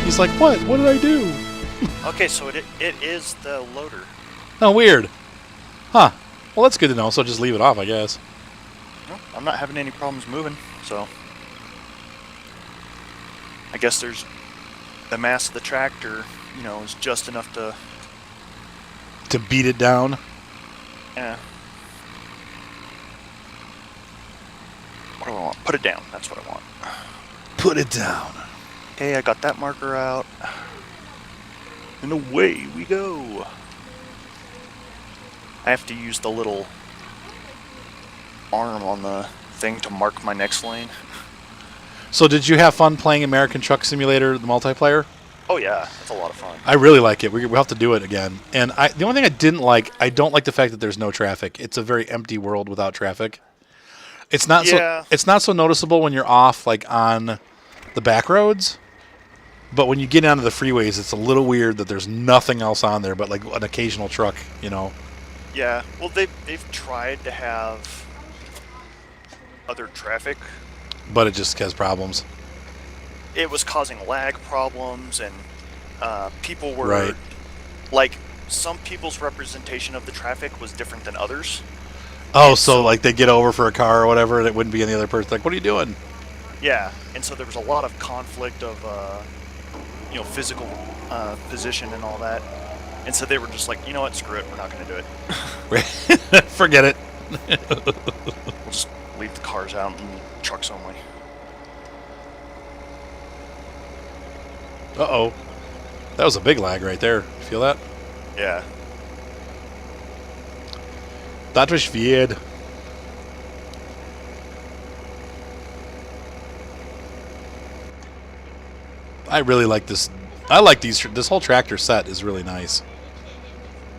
He's like, what? What did I do? Okay, so it is the loader. Oh, weird. Huh. Well, that's good to know, so just leave it off, I guess. No, I'm not having any problems moving, so... I guess there's... The mass of the tractor, you know, is just enough to... To beat it down? Yeah. What do I want? Put it down. That's what I want. Put it down. Okay, I got that marker out. And away we go. I have to use the little arm on the thing to mark my next lane. So did you have fun playing American Truck Simulator, the multiplayer? Oh yeah, it's a lot of fun. I really like it. We'll have to do it again. And the only thing I didn't like, I don't like the fact that there's no traffic. It's a very empty world without traffic. It's not it's not so noticeable when you're off like on the back roads. But when you get onto the freeways, it's a little weird that there's nothing else on there but like an occasional truck, you know. Yeah, well they've tried to have other traffic, but it just has problems. It was causing lag problems, and people were right. Like some people's representation of the traffic was different than others. Oh, so like they get over for a car or whatever, and it wouldn't be any other person. Like, what are you doing? Yeah, and so there was a lot of conflict of you know, physical position and all that. And so they were just like, you know what, screw it, we're not going to do it. Forget it. We'll just leave the cars out and trucks only. Uh-oh. That was a big lag right there. Feel that? Yeah. That was weird. I really like this. I like these. This whole tractor set is really nice.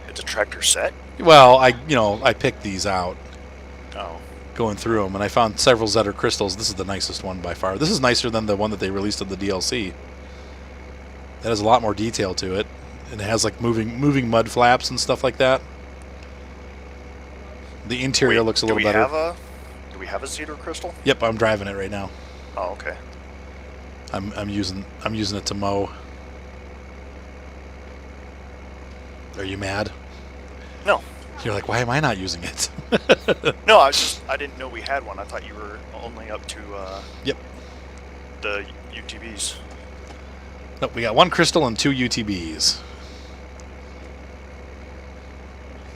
It's a tractor set? Well, I picked these out. Oh. Going through them, and I found several Zetter crystals. This is the nicest one by far. This is nicer than the one that they released in the DLC. That has a lot more detail to it, and it has like moving mud flaps and stuff like that. The interior looks a little better. Do we have a cedar crystal? Yep, I'm driving it right now. Oh, okay. I'm using it to mow. Are you mad? No. You're like, why am I not using it? No, I didn't know we had one. I thought you were only up to yep. The UTVs. Nope, we got one crystal and 2 UTBs.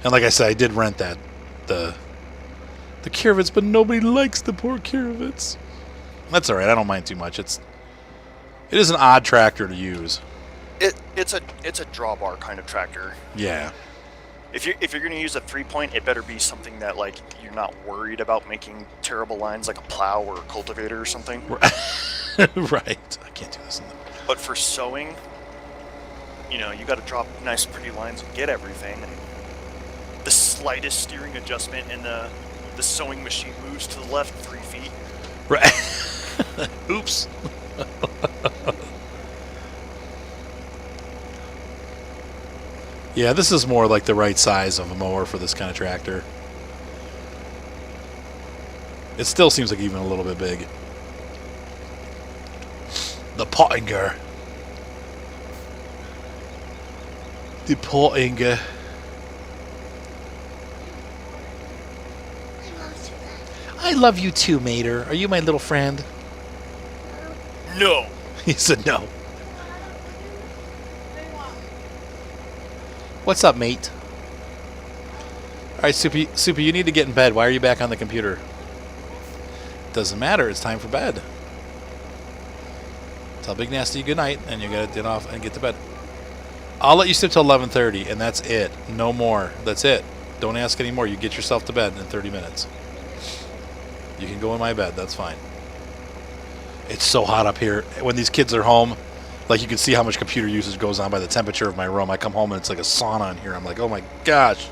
And like I said, I did rent that the Kirovits, but nobody likes the poor Kirovits. That's all right. I don't mind too much. It is an odd tractor to use. It's a drawbar kind of tractor. Yeah. If you're going to use a 3-point, it better be something that like you're not worried about making terrible lines like a plow or a cultivator or something. Right. I can't do this. But for sewing, you know, you got to drop nice, pretty lines and get everything. And the slightest steering adjustment, and the sewing machine moves to the left 3 feet. Right. Oops. Yeah, this is more like the right size of a mower for this kind of tractor. It still seems like even a little bit big. The Pottinger. The Pottinger. I love you too, Mater. Are you my little friend? No. He said no. What's up, mate? Alright, Soupy, you need to get in bed. Why are you back on the computer? Doesn't matter. It's time for bed. Tell Big Nasty good night, and you gotta get off and get to bed. I'll let you sleep till 11:30, and that's it. No more. That's it. Don't ask anymore. You get yourself to bed in 30 minutes. You can go in my bed. That's fine. It's so hot up here. When these kids are home, like you can see how much computer usage goes on by the temperature of my room. I come home and it's like a sauna in here. I'm like, oh my gosh.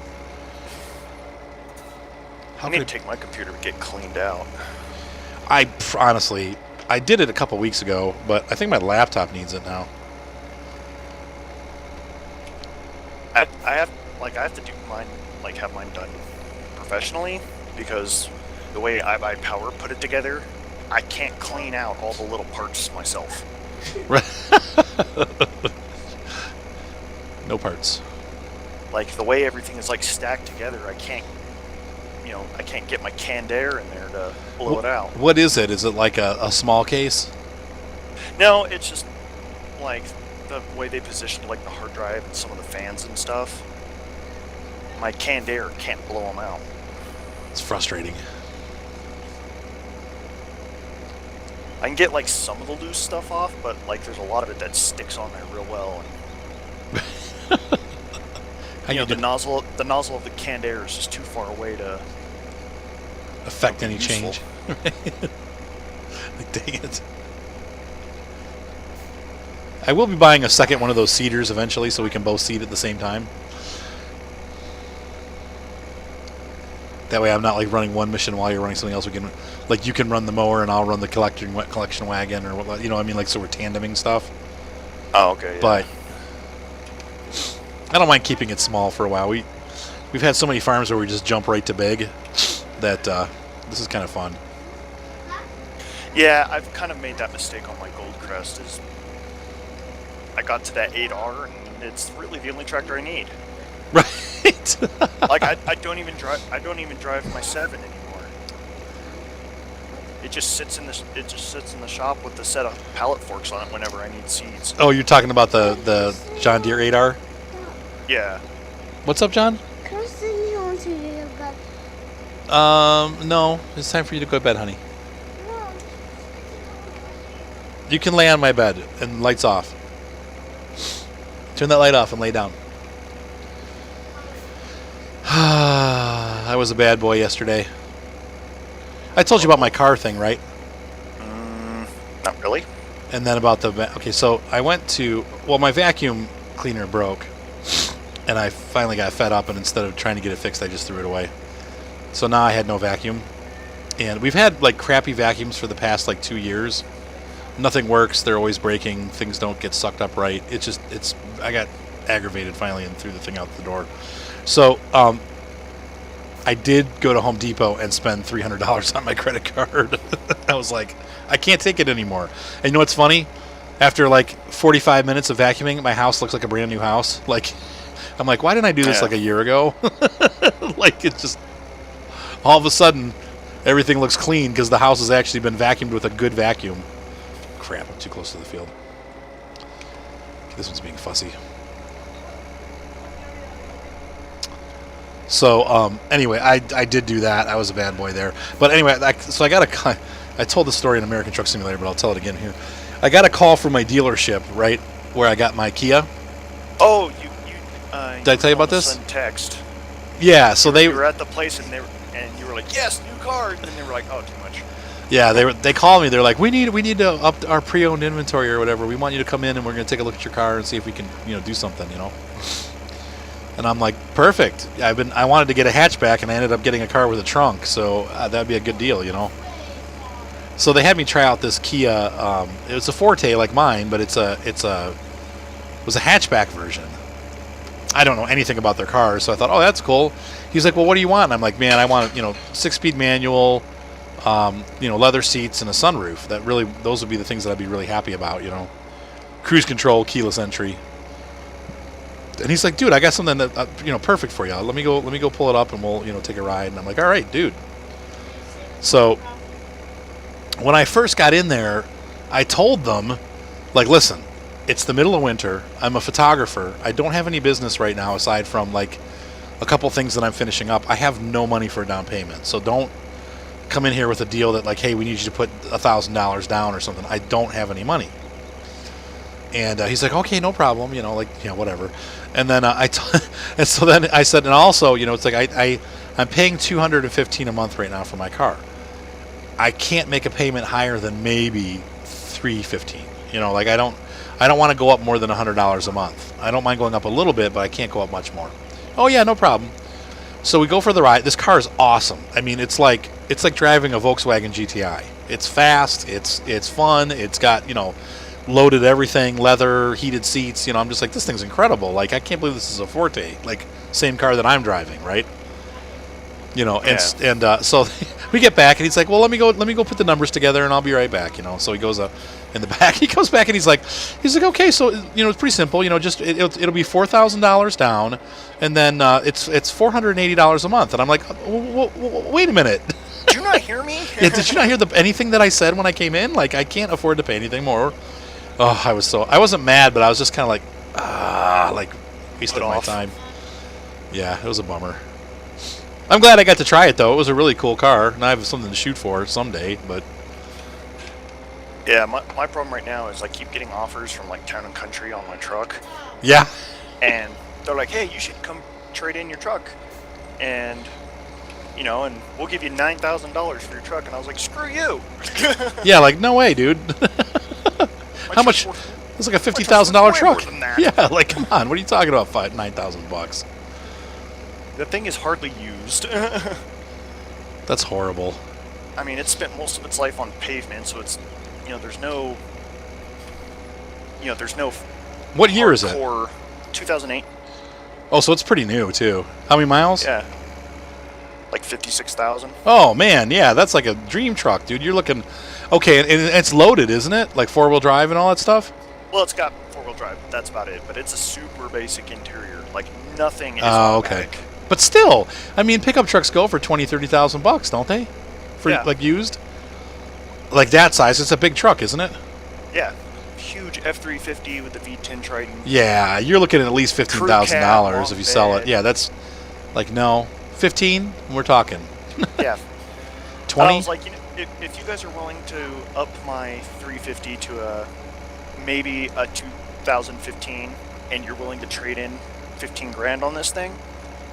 I need to take my computer to get cleaned out. Honestly, I did it a couple weeks ago, but I think my laptop needs it now. I have to do mine, like have mine done professionally, because the way iPower put it together, I can't clean out all the little parts myself. No parts. Like the way everything is like stacked together, I can't get my canned air in there to blow it out. What is it? Is it like a small case? No, it's just like the way they positioned like the hard drive and some of the fans and stuff. My canned air can't blow them out. It's frustrating. I can get like some of the loose stuff off, but like there's a lot of it that sticks on there real well. And, the nozzle of the canned air is just too far away to affect any useful. change. Like, dang it. I will be buying a second one of those seeders eventually, so we can both seed at the same time. That way I'm not like running one mission while you're running something else. We can, like, you can run the mower and I'll run the collection wagon or what, you know what I mean? Like, so we're tandeming stuff. Oh, okay. Yeah. But I don't mind keeping it small for a while. We've had so many farms where we just jump right to big that this is kind of fun. Yeah, I've kind of made that mistake on my Gold Crest. Is I got to that 8R and it's really the only tractor I need. Right. Like I don't even drive my 7 anymore. It just sits in the shop with a set of pallet forks on it whenever I need seeds. Oh, you're talking about the John Deere 8R? Yeah. What's up, John? Can I send you home to your bed? No. It's time for you to go to bed, honey. No. You can lay on my bed and lights off. Turn that light off and lay down. I was a bad boy yesterday. I told you about my car thing, right? Not really. And then about the... Okay, so I went to... Well, my vacuum cleaner broke. And I finally got fed up, and instead of trying to get it fixed, I just threw it away. So now I had no vacuum. And we've had, like, crappy vacuums for the past, like, 2 years. Nothing works. They're always breaking. Things don't get sucked up right. I got aggravated finally and threw the thing out the door. So, I did go to Home Depot and spend $300 on my credit card. I was like, I can't take it anymore. And you know what's funny? After, like, 45 minutes of vacuuming, my house looks like a brand new house. Like... I'm like, why didn't I do this like a year ago? Like, it's just all of a sudden everything looks clean because the house has actually been vacuumed with a good vacuum. Crap, I'm too close to the field. This one's being fussy. So, anyway, I did do that. I was a bad boy there. But anyway, I told the story in American Truck Simulator, but I'll tell it again here. I got a call from my dealership, right, where I got my Kia. Oh, did I tell you about this? Send text. Yeah, so you were at the place and you were like, yes, new car, and then they were like, oh, too much. Yeah, they called me. They're like, we need to up our pre-owned inventory or whatever. We want you to come in and we're going to take a look at your car and see if we can do something, And I'm like, perfect. I wanted to get a hatchback and I ended up getting a car with a trunk, so that'd be a good deal, So they had me try out this Kia. It was a Forte like mine, but it was a hatchback version. I don't know anything about their cars, so I thought, oh, that's cool. He's like, well, what do you want? And I'm like, man, I want 6-speed manual, leather seats and a sunroof. Those would be the things that I'd be really happy about, Cruise control, keyless entry. And he's like, dude, I got something that perfect for you. Let me go pull it up and we'll take a ride. And I'm like, all right, dude. So when I first got in there, I told them, like, listen. It's the middle of winter. I'm a photographer. I don't have any business right now aside from, like, a couple things that I'm finishing up. I have no money for a down payment. So don't come in here with a deal that, like, hey, we need you to put $1,000 down or something. I don't have any money. And he's like, okay, no problem. Whatever. And then and so then I said, and also, it's like I'm paying $215 a month right now for my car. I can't make a payment higher than maybe $315. Like I don't want to go up more than $100 a month. I don't mind going up a little bit, but I can't go up much more. Oh yeah, no problem. So we go for the ride. This car is awesome. I mean, it's like driving a Volkswagen GTI. It's fast. It's fun. It's got loaded everything, leather, heated seats. I'm just like, this thing's incredible. Like, I can't believe this is a Forte. Like, same car that I'm driving, right? And so we get back and he's like, well, let me go put the numbers together and I'll be right back. So he goes in the back. He comes back and he's like, okay, so it's pretty simple. Just it'll be $4,000 down, and then it's $480 a month. And I'm like, wait a minute. Did you not hear me? Yeah, did you not hear anything that I said when I came in? Like, I can't afford to pay anything more. Oh, I wasn't mad, but I was just kind of like wasted my time. Yeah, it was a bummer. I'm glad I got to try it though. It was a really cool car, and I have something to shoot for someday. But yeah, my problem right now is I keep getting offers from like Town and Country on my truck. Yeah. And they're like, hey, you should come trade in your truck, and and we'll give you $9,000 for your truck. And I was like, screw you. Yeah, like no way, dude. How much? It's like a $50,000 truck. Yeah, like come on. What are you talking about? $9,000. The thing is hardly used. That's horrible. I mean, it spent most of its life on pavement, so it's there's no What year is it? 2008. Oh, so it's pretty new too. How many miles? Yeah. Like 56,000. Oh man, yeah, that's like a dream truck, dude. You're looking okay, and it's loaded, isn't it? Like 4-wheel drive and all that stuff. Well, it's got 4-wheel drive. That's about it. But it's a super basic interior. Like nothing is okay. automatic. But still, I mean, pickup trucks go for $20,000-$30,000, don't they? For like used. Like that size, it's a big truck, isn't it? Yeah. Huge F350 with the V10 Triton. Yeah, you're looking at least $15,000 if you sell it. Yeah, that's like no. 15, we're talking. Yeah. 20? I was like, if you guys are willing to up my 350 to maybe a 2015, and you're willing to trade in 15 grand on this thing,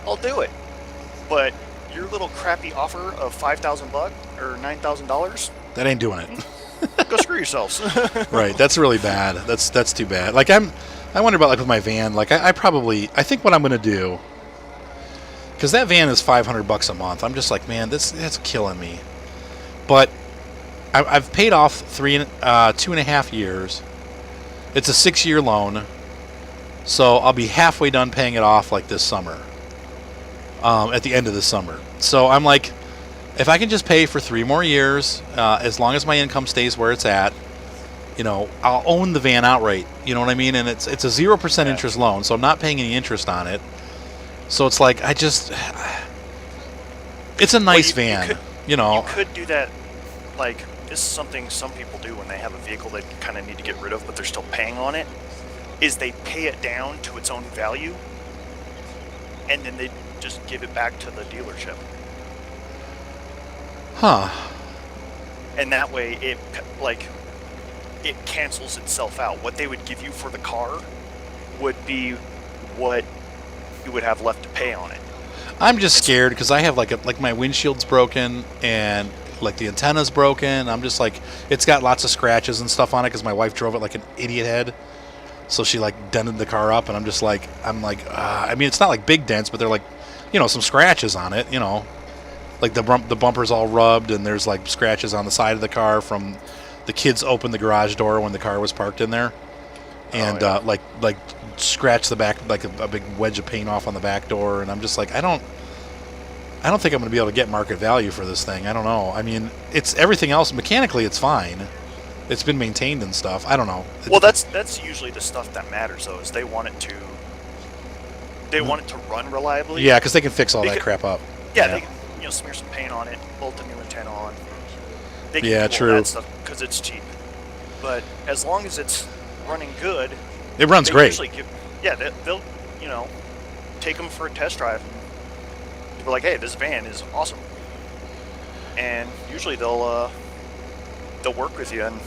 I'll do it. But your little crappy offer of $5,000 or $9,000, that ain't doing it. go screw yourselves. Right, that's really bad. That's too bad. Like I wonder about like with my van. Like I think what I'm gonna do. Because that van is $500 a month. I'm just like, man, that's killing me. But I've paid off 2.5 years. It's a 6-year loan, so I'll be halfway done paying it off like this summer. At the end of the summer. So I'm like, if I can just pay for 3 more years, as long as my income stays where it's at, I'll own the van outright. You know what I mean? And it's a 0% interest loan, so I'm not paying any interest on it. So it's like it's a nice van, You could do that. Like, this is something some people do when they have a vehicle they kind of need to get rid of, but they're still paying on it. Is they pay it down to its own value, and then they just give it back to the dealership. Huh. And that way, it cancels itself out. What they would give you for the car would be what you would have left to pay on it. I'm just scared because I have like my windshield's broken and like the antenna's broken. I'm just like, it's got lots of scratches and stuff on it because my wife drove it like an idiot head. So she like dented the car up, and I'm like, I mean, it's not like big dents, but they're like, some scratches on it, like the bumper's all rubbed, and there's like scratches on the side of the car from the kids opened the garage door when the car was parked in there, and like scratch the back, like a big wedge of paint off on the back door. And I'm just like, I don't think I'm going to be able to get market value for this thing. I don't know. I mean, it's everything else mechanically, it's fine. It's been maintained and stuff. I don't know. Well, that's usually the stuff that matters, though, is they want it to run reliably. Yeah, because they can fix all that crap up. Yeah, they can, smear some paint on it, bolt a new antenna on. They can do true. all that stuff because it's cheap. But as long as it's running good, it runs great. They'll take them for a test drive and be like, hey, this van is awesome. And usually they'll work with you. And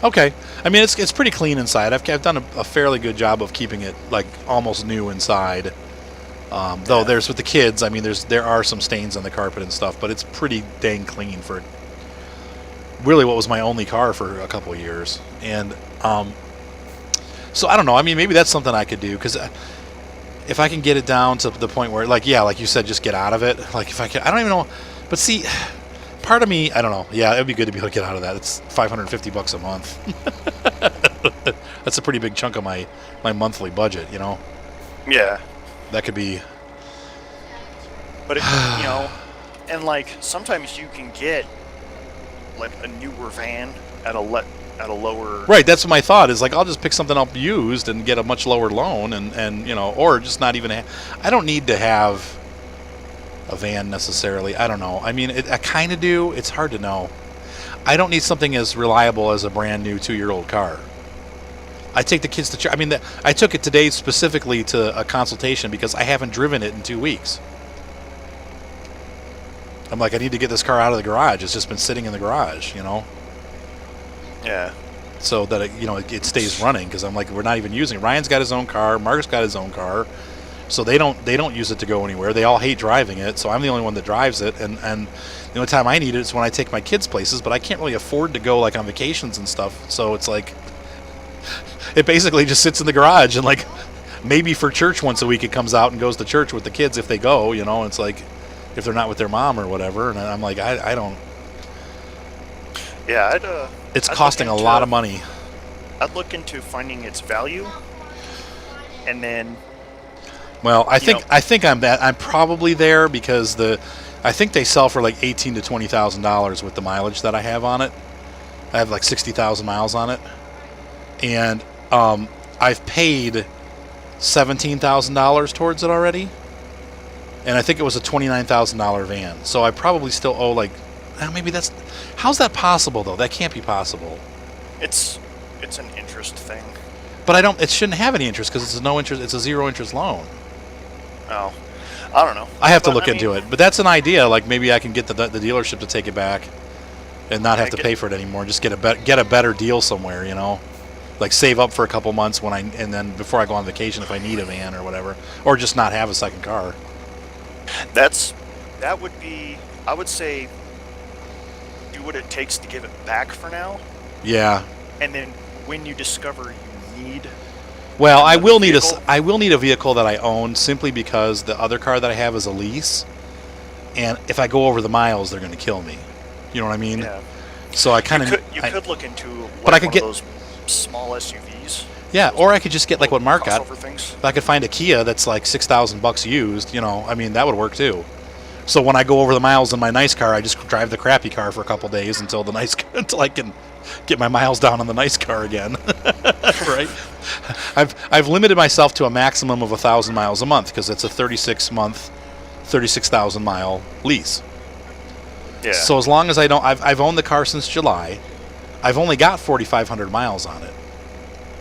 okay, I mean it's pretty clean inside. I've done a fairly good job of keeping it like almost new inside. Though there's with the kids, I mean there are some stains on the carpet and stuff, but it's pretty dang clean for really what was my only car for a couple of years. And so I don't know. I mean, maybe that's something I could do, because if I can get it down to the point where, like you said, just get out of it. Like if I can, I don't even know. But see, part of me, I don't know. Yeah, it'd be good to be able to get out of that. It's $550 a month. That's a pretty big chunk of my monthly budget, Yeah. That could be. But and like sometimes you can get like a newer van at a lower. Right, that's my thought. Is like I'll just pick something up used and get a much lower loan, and you know, or just not even. I don't need to have a van necessarily. I don't know. I mean, I kind of do. It's hard to know. I don't need something as reliable as a brand new 2-year-old car. I take the kids to church. I mean, I took it today specifically to a consultation because I haven't driven it in 2 weeks. I'm like, I need to get this car out of the garage. It's just been sitting in the garage, you know. Yeah. So that it stays running because I'm like, we're not even using it. Ryan's got his own car. Mark's got his own car. So they don't use it to go anywhere. They all hate driving it. So I'm the only one that drives it. And the only time I need it is when I take my kids places. But I can't really afford to go like on vacations and stuff. So it's like, it basically just sits in the garage and like maybe for church once a week it comes out and goes to church with the kids if they go. You know, it's like if they're not with their mom or whatever. And I'm like, I don't. Yeah, It's costing a lot of money. I'd look into finding its value, and then. Well, I think I'm probably there because I think they sell for like $18,000 to $20,000 with the mileage that I have on it. I have like 60,000 miles on it, and I've paid $17,000 towards it already, and I think it was a $29,000 van. So I probably still owe like, maybe that's. How's that possible though? That can't be possible. It's an interest thing. But it shouldn't have any interest because it's no interest. It's a zero interest loan. Oh, I don't know. I have to look into it, but that's an idea. Like maybe I can get the dealership to take it back, and not have to pay for it anymore. Just get a better deal somewhere, you know, like save up for a couple months and then before I go on vacation if I need a van or whatever, or just not have a second car. That would be. I would say, do what it takes to give it back for now. Yeah. And then when you discover you need. Well, I will need a vehicle that I own simply because the other car that I have is a lease, and if I go over the miles, they're going to kill me. You know what I mean? Yeah. So I kind of could look into but I could get those small SUVs. Yeah, or I could just get like what Mark got. Things. If I could find a Kia that's like $6,000 used, you know, I mean that would work too. So when I go over the miles in my nice car, I just drive the crappy car for a couple days until I can get my miles down on the nice car again. Right? I've limited myself to a maximum of 1,000 miles a month because it's a 36-month, 36,000 mile lease. Yeah. So as long as I've owned the car since July, I've only got 4,500 miles on it.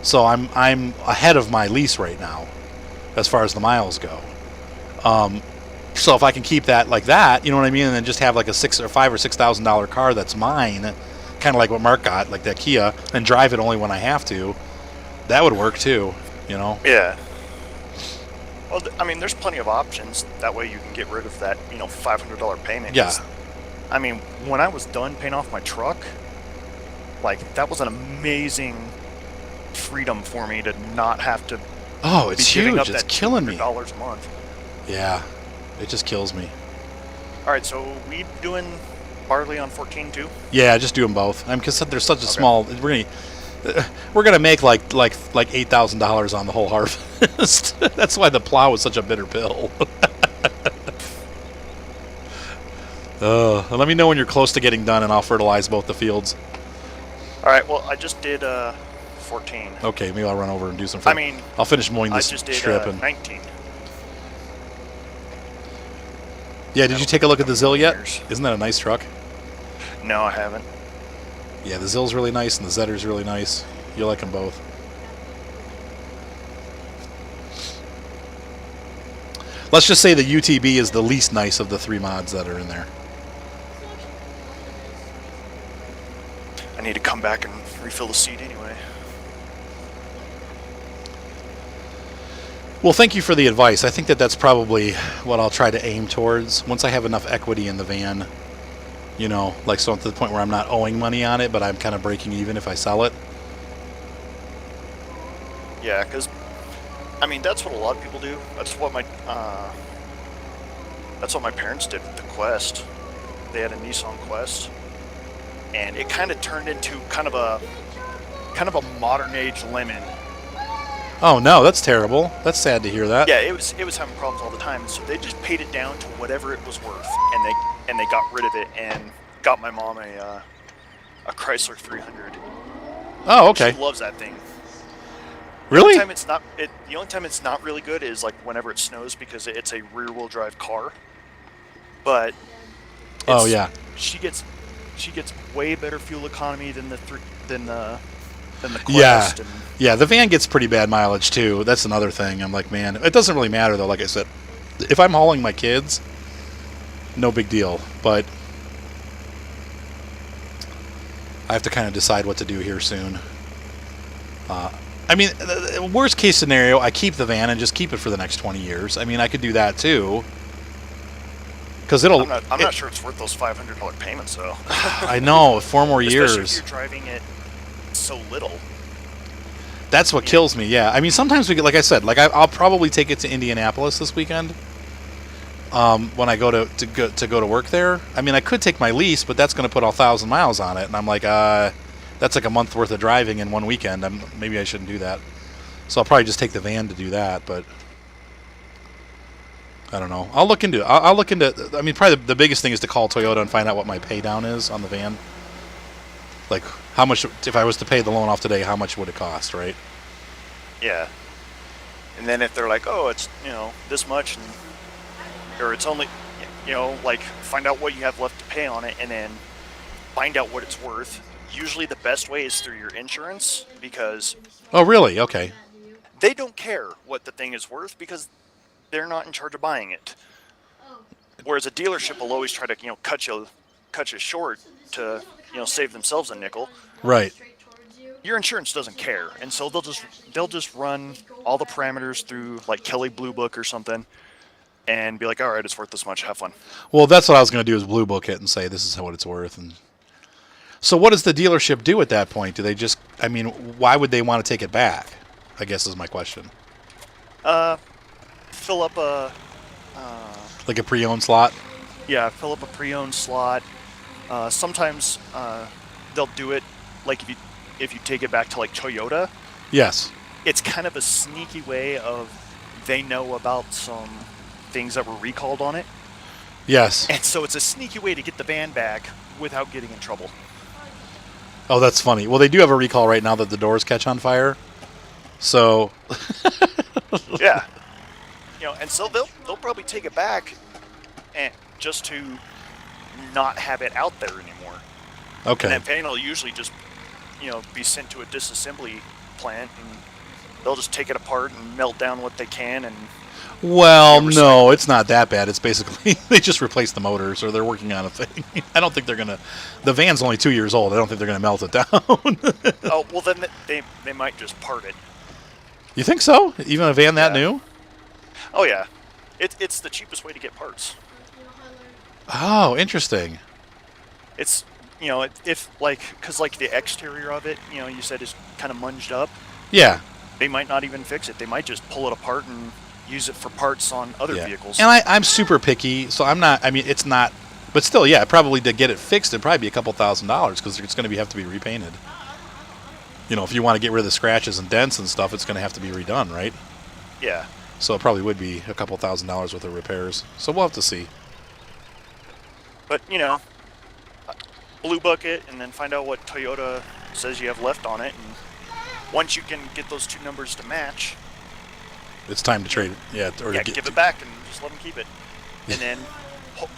So I'm ahead of my lease right now, as far as the miles go. So if I can keep that like that, you know what I mean, and then just have like a $5,000 or $6,000 car that's mine, kind of like what Mark got, like that Kia, and drive it only when I have to, that would work too, you know? Yeah. Well, I mean, there's plenty of options. That way you can get rid of that, $500 payment. Yeah. I mean, when I was done paying off my truck, like, that was an amazing freedom for me to not have to. Oh, it's be giving huge. up It's that killing me. $200 a month. Yeah. It just kills me. All right, so we doing barley on 14 too? Yeah, just do them both. Because there's such a small. We're gonna make like $8,000 on the whole harvest. That's why the plow is such a bitter pill. Let me know when you're close to getting done, and I'll fertilize both the fields. All right. Well, I just did 14. Okay, maybe I'll run over and do some. I'll finish mowing this I just did strip and 19. Yeah, did you take a look at the Zill yet? Isn't that a nice truck? No, I haven't. Yeah, the Zill's really nice and the Zetter's really nice. You'll like them both. Let's just say the UTB is the least nice of the 3 mods that are in there. I need to come back and refill the seat anyway. Well, thank you for the advice. I think that's probably what I'll try to aim towards. Once I have enough equity in the van, so to the point where I'm not owing money on it, but I'm kind of breaking even if I sell it. Yeah, because, I mean, that's what a lot of people do. That's what my parents did with the Quest. They had a Nissan Quest, and it kind of turned into kind of a modern age lemon. Oh no, that's terrible. That's sad to hear that. Yeah, it was having problems all the time. So they just paid it down to whatever it was worth, and they got rid of it and got my mom a Chrysler 300. Oh, okay. She loves that thing. The Really? only time it's not really good is like whenever it snows because it's a rear-wheel drive car. But Oh, it's, yeah. she gets way better fuel economy than the Yeah. Quest. And Yeah, the van gets pretty bad mileage, too. That's another thing. I'm like, man, it doesn't really matter, though, like I said. If I'm hauling my kids, no big deal. But I have to kind of decide what to do here soon. I mean, the worst case scenario, I keep the van and just keep it for the next 20 years. I mean, I could do that, too. Because I'm not sure it's worth those $500 payments though. I know, 4 more years. Especially if you're driving it so little. That's what kills me. Yeah, I mean, sometimes we get, like I said, like I'll probably take it to Indianapolis this weekend. When I go to go to work there. I mean, I could take my lease, but that's going to put 1,000 miles on it, and I'm like, that's like a month worth of driving in one weekend. Maybe I shouldn't do that. So I'll probably just take the van to do that, but I don't know. I'll look into it. I'll look into. I mean, probably the biggest thing is to call Toyota and find out what my pay down is on the van. Like, how much, if I was to pay the loan off today, how much would it cost, right? Yeah. And then if they're like, oh, it's, this much, or it's only, like, find out what you have left to pay on it, and then find out what it's worth. Usually the best way is through your insurance, because Oh, really? Okay. they don't care what the thing is worth because they're not in charge of buying it. Whereas a dealership will always try to, cut you short to, save themselves a nickel. Right. Your insurance doesn't care, and so they'll just run all the parameters through like Kelley Blue Book or something, and be like, all right, it's worth this much. Have fun. Well, that's what I was going to do, is blue book it and say this is what it's worth. And so what does the dealership do at that point? Do they just, I mean, why would they want to take it back, I guess is my question. Fill up a Like a pre-owned slot? fill up a pre-owned slot. Sometimes they'll do it like if you take it back to like Toyota. Yes. It's kind of a sneaky way of they know about some things that were recalled on it, Yes. and so it's a sneaky way to get the van back without getting in trouble. Oh, that's funny. Well, they do have a recall right now that the doors catch on fire. So, Yeah, and so they'll probably take it back, and just to not have it out there anymore. okay. And that van will usually just, be sent to a disassembly plant, and they'll just take it apart and melt down what they can. And Well, no, it's not that bad. It's basically they just replaced the motors, or they're working on a thing. I don't think they're gonna. The van's only 2 years old. I don't think they're gonna melt it down. oh well, then they might just part it. You think so? Even a van that Yeah. new? Oh yeah, it's the cheapest way to get parts. Oh, interesting. It's if like because like the exterior of it, you said is kind of munged up. Yeah. They might not even fix it. They might just pull it apart and use it for parts on other Yeah. vehicles. And I'm super picky, so I'm not. I mean, it's not. But still, yeah, probably to get it fixed, it'd probably be a couple $1,000s because it's going to have to be repainted. If you want to get rid of the scratches and dents and stuff, it's going to have to be redone, right? Yeah. So it probably would be a couple $1,000s worth of repairs. So we'll have to see. But blue book it and then find out what Toyota says you have left on it, and once you can get those two numbers to match, It's time to trade it. Yeah, or to give it back and just let them keep it, and then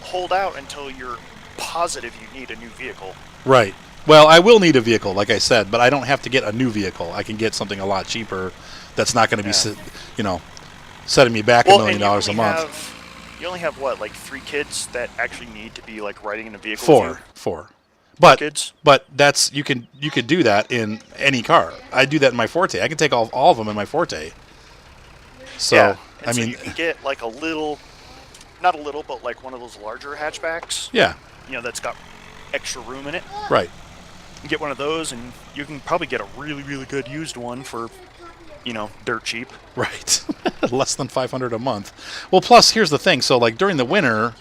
hold out until you're positive you need a new vehicle. Right. Well, I will need a vehicle, like I said, but I don't have to get a new vehicle. I can get something a lot cheaper that's not going to be, setting me back $1 million a month. You only have what, like 3 kids that actually need to be like riding in a vehicle? Four. But kids? But that's you could do that in any car. I do that in my Forte. I can take all of them in my Forte. So yeah. I So mean, you can get like not a little, but like one of those larger hatchbacks. yeah, That's got extra room in it. right. You get one of those, and you can probably get a really, really good used one for, dirt cheap. Right. Less than $500 a month. Well, plus here's the thing. So like during the winter,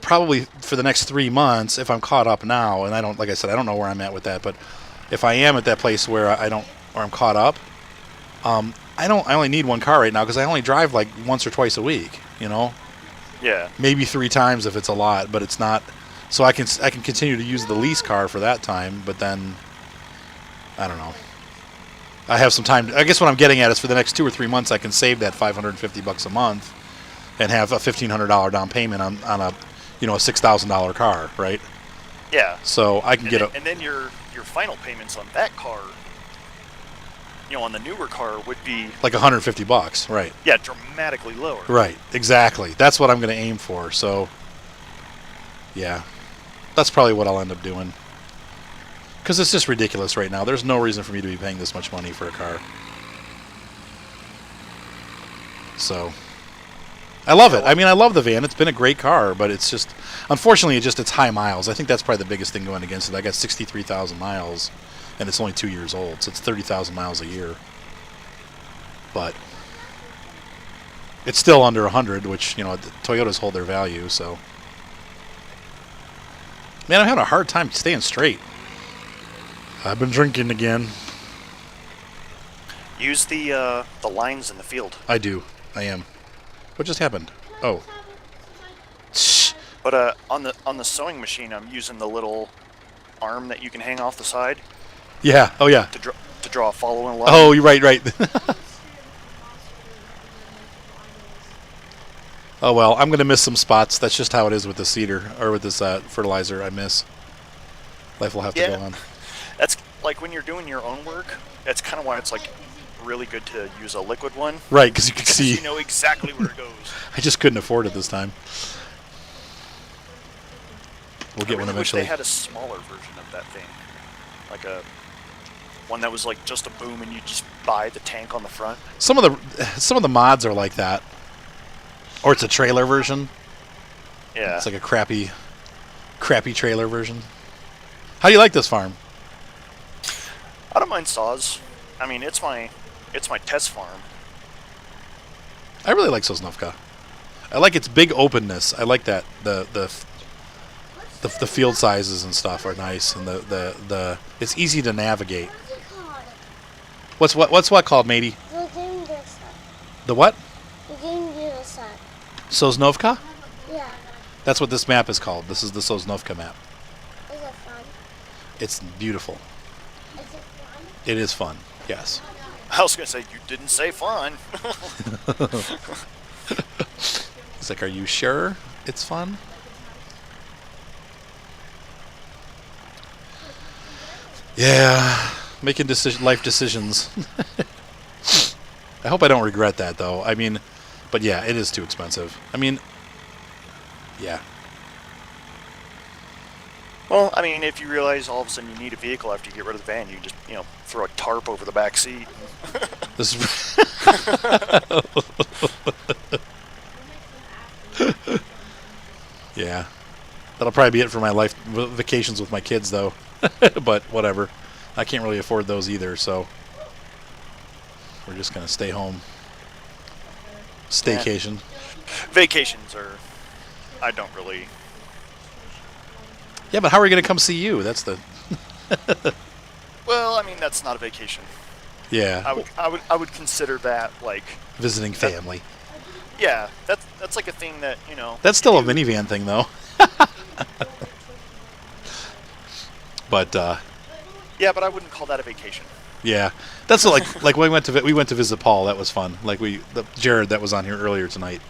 probably for the next 3 months, if I'm caught up now, and I don't, like I said, I don't know where I'm at with that, but if I am at that place where I'm caught up, I only need one car right now because I only drive like once or twice a week. Yeah. Maybe 3 times if it's a lot, but it's not. So I can continue to use the lease car for that time, but then I don't know. I have some time. I guess what I'm getting at is for the next 2 or 3 months, I can save that $550 a month and have a $1,500 down payment on a a $6,000 car, right? Yeah. So I can And then your final payments on that car, on the newer car would be like $150, right? Yeah, dramatically lower. Right, exactly. That's what I'm going to aim for. So, yeah, that's probably what I'll end up doing. Because it's just ridiculous right now. There's no reason for me to be paying this much money for a car. So, I love it. I mean, I love the van. It's been a great car, but it's just, unfortunately, it's high miles. I think that's probably the biggest thing going against it. I got 63,000 miles, and it's only 2 years old, so it's 30,000 miles a year. But it's still under 100, which, Toyotas hold their value, so. Man, I'm having a hard time staying straight. I've been drinking again. Use the lines in the field. I do. I am. What just happened? Oh. Shh. But on the sewing machine, I'm using the little arm that you can hang off the side. Yeah. Oh, yeah. To draw a following line. Oh, you're right. Oh, well, I'm going to miss some spots. That's just how it is with the cedar, or with this fertilizer I miss. Life will have to go on. That's like when you're doing your own work, that's kind of why it's like really good to use a liquid one. Right, because you can see. You know exactly where it goes. I just couldn't afford it this time. We'll get one eventually. Wish they had a smaller version of that thing. Like a one that was like just a boom and you just buy the tank on the front. Some of the mods are like that. Or it's a trailer version. Yeah. It's like a crappy trailer version. How do you like this farm? I don't mind saws. I mean, it's my test farm. I really like Sosnovka. I like its big openness. I like that the field sizes and stuff are nice, and the it's easy to navigate. What's it called? What's what called, matey? The game this sun. The what? The game this sun. Sosnovka? Yeah. That's what this map is called. This is the Sosnovka map. Is it fun? It's beautiful. Is it fun? It is fun. Yes. I was gonna say you didn't say fun. It's like, are you sure it's fun? Yeah, making life decisions. I hope I don't regret that, though. I mean, but yeah, it is too expensive. I mean, yeah. Well, I mean, if you realize all of a sudden you need a vehicle after you get rid of the van, you just throw a tarp over the back seat. This is yeah. That'll probably be it for my life vacations with my kids, though. But whatever. I can't really afford those either, so we're just going to stay home. Staycation. Vacations are... I don't really... Yeah, but how are we going to come see you? That's the... Well, I mean, that's not a vacation. Yeah. I would consider that like... Visiting family. Yeah, that's like a thing that, That's still a minivan thing, though. But, yeah, but I wouldn't call that a vacation. yeah. That's like when we went to visit Paul. That was fun. Like Jared that was on here earlier tonight.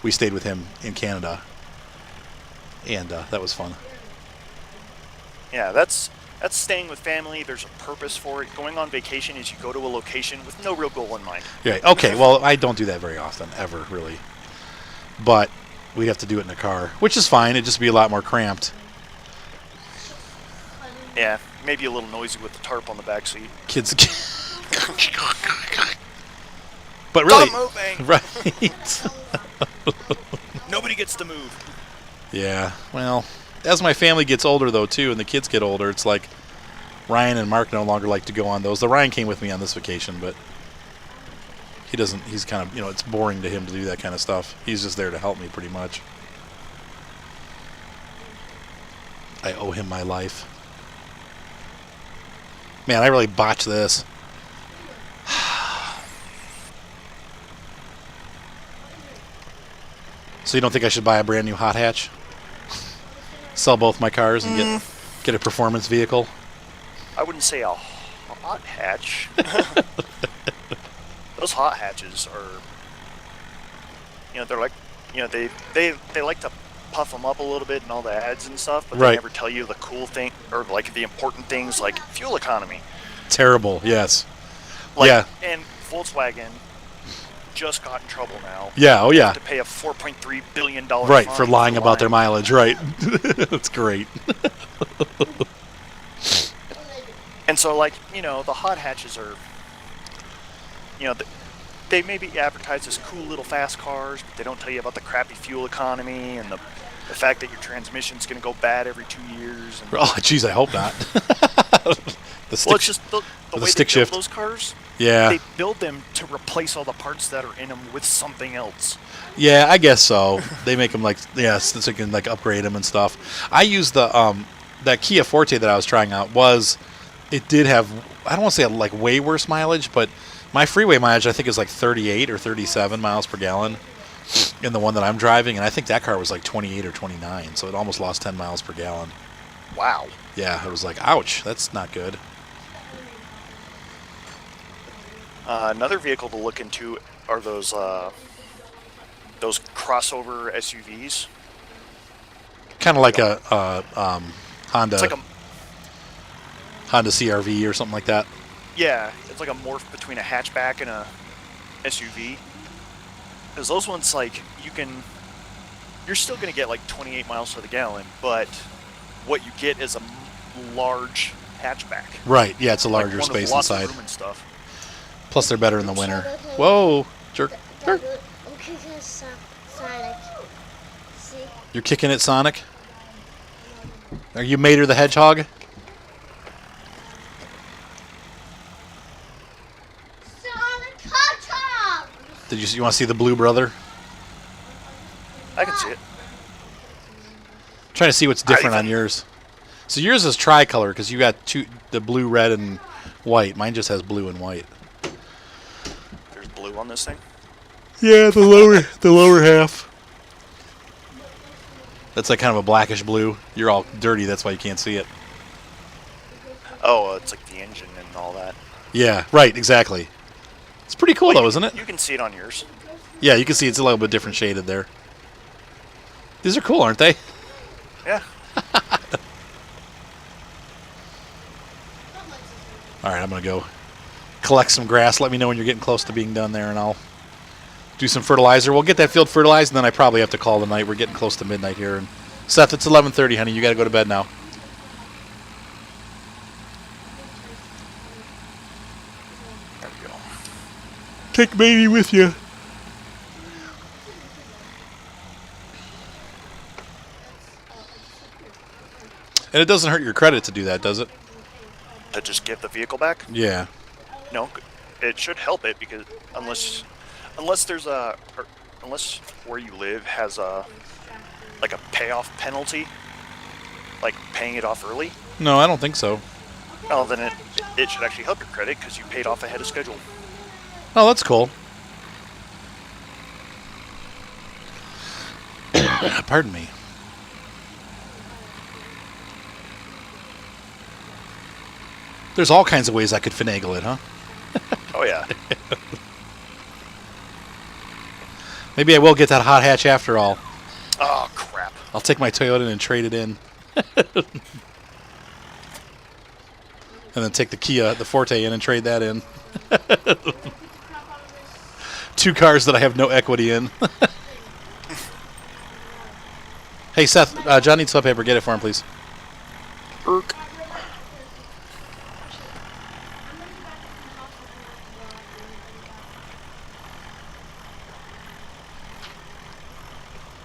We stayed with him in Canada. And that was fun. Yeah, that's staying with family. There's a purpose for it. Going on vacation is you go to a location with no real goal in mind. Yeah. Okay. Well, I don't do that very often, ever, really. But we'd have to do it in a car, which is fine. It'd just be a lot more cramped. Yeah, maybe a little noisy with the tarp on the back seat. Kids. But really, Stop moving! right? Nobody gets to move. Yeah. Well, as my family gets older, though, too, and the kids get older, it's like Ryan and Mark no longer like to go on those. The Ryan came with me on this vacation, but he doesn't. He's kind of, it's boring to him to do that kind of stuff. He's just there to help me, pretty much. I owe him my life. Man, I really botched this. So you don't think I should buy a brand new hot hatch? Sell both my cars and get a performance vehicle. I wouldn't say a hot hatch. Those hot hatches are, they're like, they like to puff them up a little bit in all the ads and stuff, but Right. they never tell you the cool thing or like the important things like fuel economy. Terrible. Yes. Like, Yeah. And Volkswagen just got in trouble now. Yeah. Oh They yeah. have to pay a $4.3 billion Right, fine for lying about their lying. mileage. Right. That's great. And so, like, the hot hatches are, they may be advertised as cool little fast cars, but they don't tell you about the crappy fuel economy and the fact that your transmission's going to go bad every 2 years. And, Oh, jeez, I hope not. The stick. well, it's just the the way stick they build shift. those cars. Yeah. They build them to replace all the parts that are in them with something else. Yeah, I guess so. They make them so you can like upgrade them and stuff. I used the that Kia Forte that I was trying out it did have, I don't want to say like way worse mileage, but my freeway mileage I think is like 38 or 37 miles per gallon in the one that I'm driving, and I think that car was like 28 or 29, so it almost lost 10 miles per gallon. Wow. Yeah, it was like, ouch, that's not good. Another vehicle to look into are those crossover SUVs. Kind of like a Honda It's like Honda CRV or something like that. it's like a morph between a hatchback and a SUV. Because those ones, like, you're still going to get like 28 miles to the gallon, but what you get is a large hatchback. Right, yeah, it's a Like larger one with space lots inside. of room and stuff. Plus, they're better in the winter. Whoa, jerk. Dad, I'm kicking Sonic. See? You're kicking it, Sonic? Are you Mater the Hedgehog? Sonic Hedgehog! You want to see the blue brother? I can see it. Trying to see what's different on even- yours. So yours is tricolor because you got the blue, red, and white. Mine just has blue and white. There's blue on this thing. Yeah, the lower half. That's like kind of a blackish blue. You're all dirty, that's why you can't see it. Oh, it's like the engine and all that. Yeah, right, exactly. It's pretty cool though, isn't it? You can see it on yours. Yeah, you can see it's a little bit different shaded there. These are cool, aren't they? Yeah. All right, I'm going to go collect some grass. Let me know when you're getting close to being done there, and I'll do some fertilizer. We'll get that field fertilized, and then I probably have to call tonight. We're getting close to midnight here. And Seth, it's 11:30, honey. You got to go to bed now. There we go. Take baby with you. And it doesn't hurt your credit to do that, does it? To just give the vehicle back? Yeah. No, it should help it because unless where you live has a payoff penalty, like paying it off early. No, I don't think so. Oh, then it should actually help your credit because you paid off ahead of schedule. Oh, that's cool. Pardon me. There's all kinds of ways I could finagle it, huh? Oh yeah. Maybe I will get that hot hatch after all. Oh crap. I'll take my Toyota and trade it in. And then take the Kia, the Forte in and trade that in. Two cars that I have no equity in. Hey, Seth, John needs toilet paper. Get it for him, please. Erk.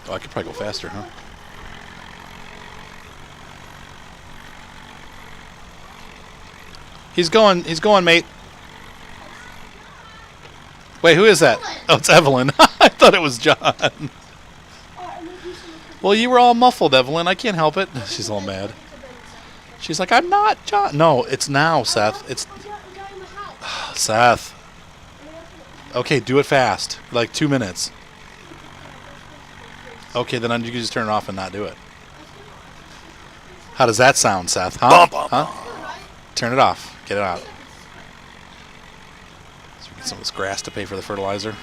Oh, I could probably go faster, huh? He's going, mate. Wait, who is that? Oh, it's Evelyn. I thought it was John. Well, you were all muffled, Evelyn. I can't help it. She's all mad. She's like, I'm not John. No, it's now, Seth. It's Seth. Okay, do it fast. Like 2 minutes. Okay, then you can just turn it off and not do it. How does that sound, Seth? Huh? Bum, bum, Huh? Turn it off. Get it out. So we get some of this grass to pay for the fertilizer.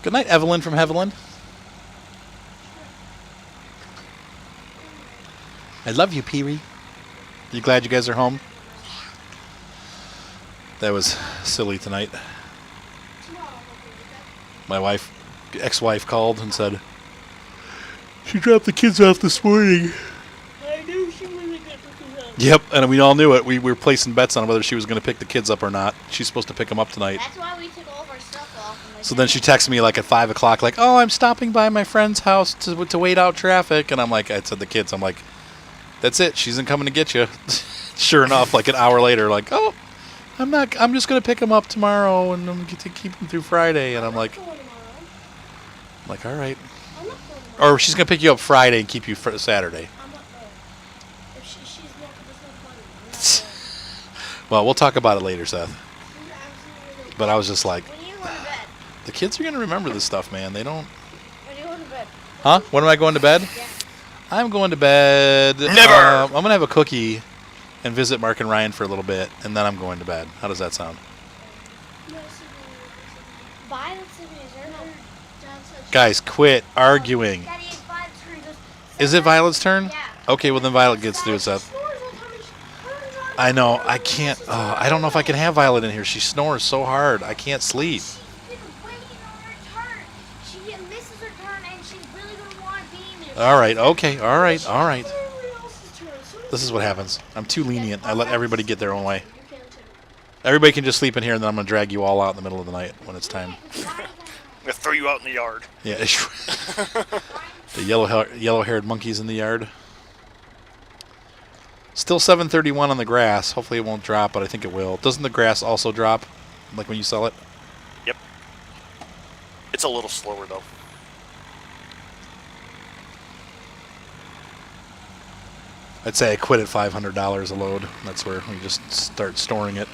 Good night, Evelyn from Hevelyn. I love you, Pee-wee. You glad you guys are home? That was silly tonight. My ex-wife called and said, she dropped the kids off this morning. I knew she was going to get the kids. Yep, and we all knew it. We were placing bets on whether she was going to pick the kids up or not. She's supposed to pick them up tonight. That's why we took all of our stuff off. So then she texted me like at 5 o'clock, like, oh, I'm stopping by my friend's house to wait out traffic. And I'm like, I said the kids, I'm like, that's it. She isn't coming to get you. Sure enough, like an hour later, like, oh, I'm just going to pick them up tomorrow and I'm going to keep them through Friday. And I'm like, all right. Or she's going to pick you up Friday and keep you for Saturday. I'm not going. If she's not, there's no point. Well, we'll talk about it later, Seth. But I was just like, When you go to bed? the kids are going to remember this stuff, man. They don't. When you go to bed? Huh? When am I going to bed? Yeah. I'm going to bed. Never! I'm going to have a cookie and visit Mark and Ryan for a little bit, and then I'm going to bed. How does that sound? Violet's in his room. Guys, quit arguing. Daddy, it's Violet's turn. Is it Violet's turn? Yeah. Okay, well then Violet gets to do it, Seth. I know. I can't. I don't know if I can have Violet in here. She snores so hard. I can't sleep. She's been waiting on her turn. She misses her turn, and she's really going to want to be in there. All right. Okay. All right. All right. Everybody else's turn. This is what happens. I'm too lenient. I let everybody get their own way. You can too. Everybody can just sleep in here, and then I'm going to drag you all out in the middle of the night when it's time. I'm gonna throw you out in the yard. Yeah. The yellow-haired monkeys in the yard. Still 731 on the grass. Hopefully it won't drop, but I think it will. Doesn't the grass also drop, like when you sell it? Yep. It's a little slower though. I'd say I quit at $500 a load. That's where we just start storing it.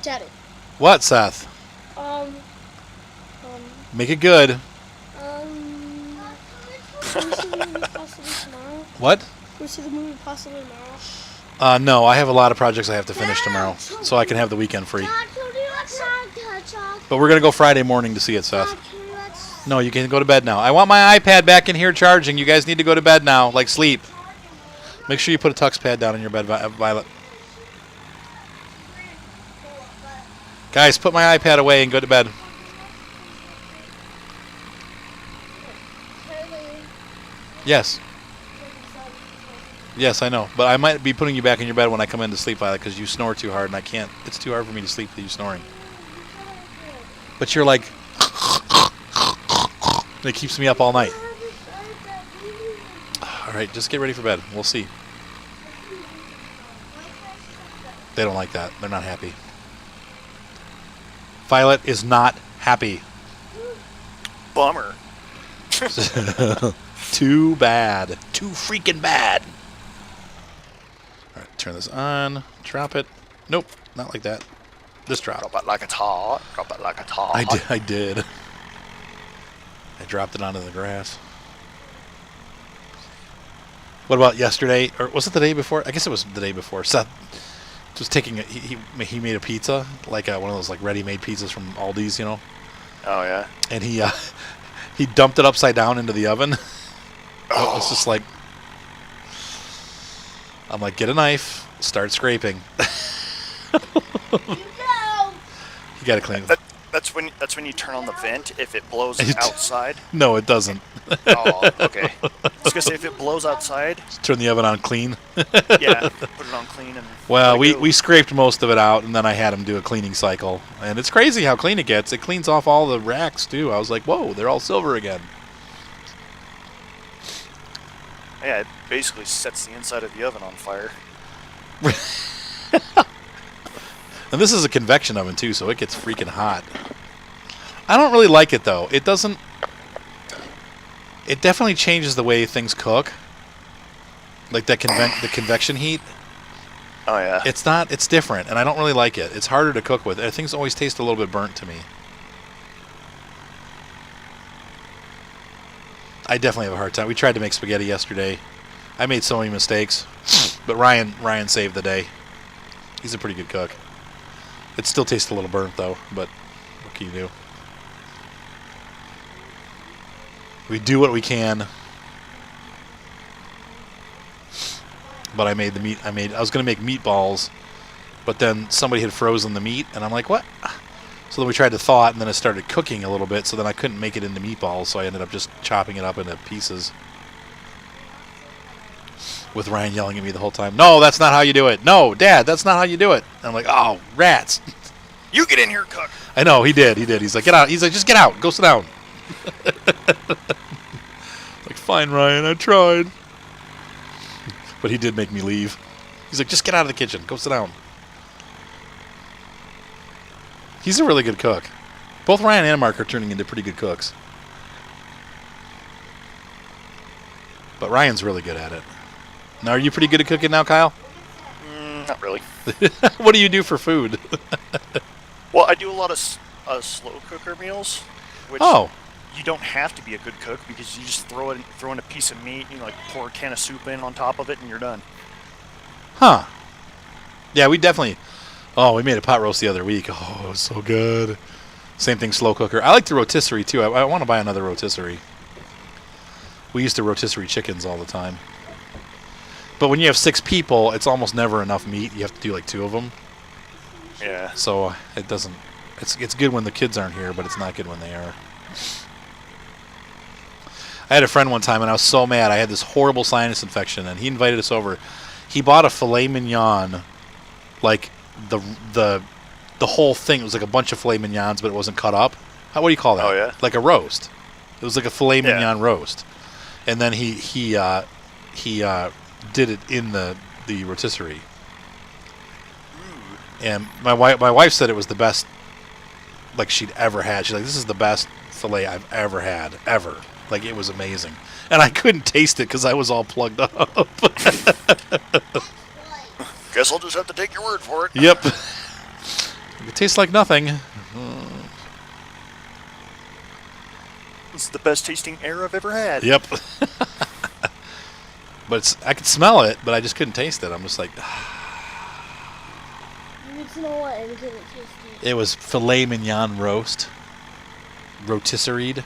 Daddy. What, Seth? Make it good. Can we see the movie possibly tomorrow? What? Can we see the movie possibly tomorrow? No, I have a lot of projects I have to finish tomorrow, so I can have the weekend free. But we're going to go Friday morning to see it, Seth. No, you can go to bed now. I want my iPad back in here charging. You guys need to go to bed now, like sleep. Make sure you put a tux pad down in your bed, Violet. Guys, put my iPad away and go to bed. Yes. Yes, I know. But I might be putting you back in your bed when I come in to sleep, Violet, because you snore too hard, and I can't. It's too hard for me to sleep with you snoring. But you're like... It keeps me up all night. All right, just get ready for bed. We'll see. They don't like that. They're not happy. Violet is not happy. Bummer. Too bad. Too freaking bad. All right, turn this on. Drop it. Nope, not like that. Just drop. Drop it like it's hot. Drop it like it's hot. I did. I dropped it onto the grass. What about yesterday? Or was it the day before? I guess it was the day before. Seth was taking a, he made a pizza, like one of those like ready-made pizzas from Aldi's, you know. Oh yeah. And he dumped it upside down into the oven. Oh. It's just like, I'm like, get a knife, start scraping. You gotta clean it. That's when you turn on the vent if it blows outside. No, it doesn't. Oh, okay. I was gonna say if it blows outside. Just turn the oven on clean. Yeah, put it on clean and. Well, we scraped most of it out, and then I had him do a cleaning cycle, and it's crazy how clean it gets. It cleans off all the racks too. I was like, whoa, they're all silver again. Yeah, it basically sets the inside of the oven on fire. And this is a convection oven too, so it gets freaking hot. I don't really like it though. It doesn't. It definitely changes the way things cook. Like that the convection heat. Oh yeah. It's not. It's different, and I don't really like it. It's harder to cook with. Things always taste a little bit burnt to me. I definitely have a hard time. We tried to make spaghetti yesterday. I made so many mistakes, but Ryan saved the day. He's a pretty good cook. It still tastes a little burnt though, but what can you do? We do what we can. But I made the meat. I was gonna make meatballs, but then somebody had frozen the meat, and I'm like, what? So then we tried to thaw it, and then it started cooking a little bit. So then I couldn't make it into meatballs, so I ended up just chopping it up into pieces. With Ryan yelling at me the whole time, "No, that's not how you do it. No, Dad, that's not how you do it." And I'm like, "Oh, rats!" You get in here, cook. I know he did. He's like, "Get out." He's like, "Just get out. Go sit down." Like, fine, Ryan. I tried. But he did make me leave. He's like, "Just get out of the kitchen. Go sit down." He's a really good cook. Both Ryan and Mark are turning into pretty good cooks. But Ryan's really good at it. Now, are you pretty good at cooking now, Kyle? Not really. What do you do for food? Well, I do a lot of slow cooker meals, which you don't have to be a good cook because you just throw in a piece of meat, like pour a can of soup in on top of it, and you're done. Huh. Yeah, we definitely... Oh, we made a pot roast the other week. Oh, it was so good. Same thing, slow cooker. I like the rotisserie, too. I want to buy another rotisserie. We used to rotisserie chickens all the time. But when you have 6 people, it's almost never enough meat. You have to do like 2 of them. Yeah. So it doesn't... It's good when the kids aren't here, but it's not good when they are. I had a friend one time, and I was so mad. I had this horrible sinus infection, and he invited us over. He bought a filet mignon, like the whole thing. It was like a bunch of filet mignons, but it wasn't cut up. What do you call that? Oh, yeah? Like a roast. It was like a filet mignon roast. And then he did it in the rotisserie. And my wife said it was the best like she'd ever had. She's like, "This is the best filet I've ever had, ever." Like, it was amazing. And I couldn't taste it because I was all plugged up. Guess I'll just have to take your word for it. Yep. It tastes like nothing. It's the best tasting air I've ever had. Yep. But I could smell it, but I just couldn't taste it. I'm just like... You smell what? It was tasty. It was filet mignon roast. Rotisseried.